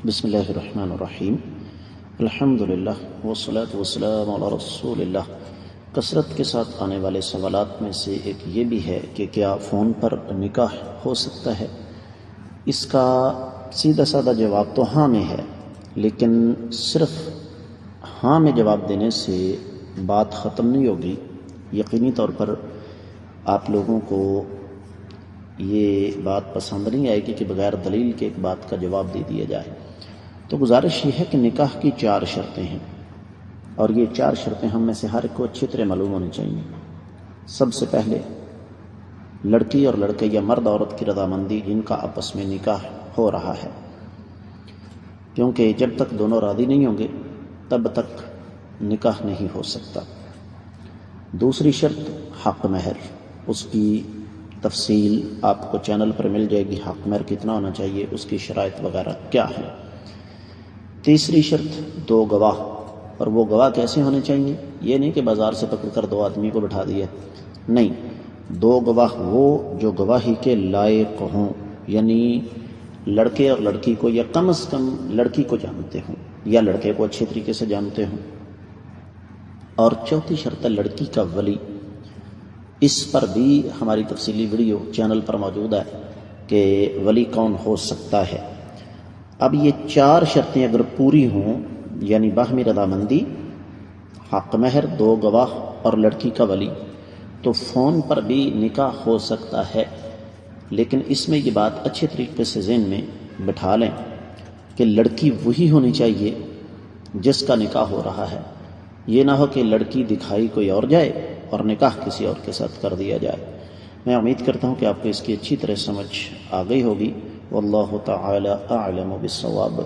بسم اللہ الرحمن الرحیم الحمدللہ والصلاة والسلام علی رسول اللہ۔ کثرت کے ساتھ آنے والے سوالات میں سے ایک یہ بھی ہے کہ کیا فون پر نکاح ہو سکتا ہے؟ اس کا سیدھا سادہ جواب تو ہاں میں ہے، لیکن صرف ہاں میں جواب دینے سے بات ختم نہیں ہوگی۔ یقینی طور پر آپ لوگوں کو یہ بات پسند نہیں آئے گی کہ بغیر دلیل کے ایک بات کا جواب دے دیا جائے۔ تو گزارش یہ ہے کہ نکاح کی 4 شرطیں ہیں، اور یہ 4 شرطیں ہم میں سے ہر ایک کو اچھی طرح معلوم ہونی چاہیے۔ سب سے پہلے لڑکی اور لڑکے یا مرد عورت کی رضامندی جن کا آپس میں نکاح ہو رہا ہے، کیونکہ جب تک دونوں راضی نہیں ہوں گے تب تک نکاح نہیں ہو سکتا۔ دوسری شرط حق مہر، اس کی تفصیل آپ کو چینل پر مل جائے گی، حق مہر کتنا ہونا چاہیے، اس کی شرائط وغیرہ کیا ہے۔ تیسری شرط 2 گواہ، اور وہ گواہ کیسے ہونے چاہیے؟ یہ نہیں کہ بازار سے پکڑ کر 2 آدمی کو بٹھا دیا، نہیں، 2 گواہ وہ جو گواہی کے لائق ہوں، یعنی لڑکے اور لڑکی کو، یا کم از کم لڑکی کو جانتے ہوں یا لڑکے کو اچھے طریقے سے جانتے ہوں۔ اور چوتھی شرط ہے لڑکی کا ولی۔ اس پر بھی ہماری تفصیلی ویڈیو چینل پر موجود ہے کہ ولی کون ہو سکتا ہے۔ اب یہ 4 شرطیں اگر پوری ہوں، یعنی باہمی رضامندی، حق مہر، 2 گواہ اور لڑکی کا ولی، تو فون پر بھی نکاح ہو سکتا ہے۔ لیکن اس میں یہ بات اچھے طریقے سے ذہن میں بٹھا لیں کہ لڑکی وہی ہونی چاہیے جس کا نکاح ہو رہا ہے۔ یہ نہ ہو کہ لڑکی دکھائی کوئی اور جائے اور نکاح کسی اور کے ساتھ کر دیا جائے۔ میں امید کرتا ہوں کہ آپ کو اس کی اچھی طرح سمجھ آ گئی ہوگی۔ واللہ تعالی اعلم بالصواب۔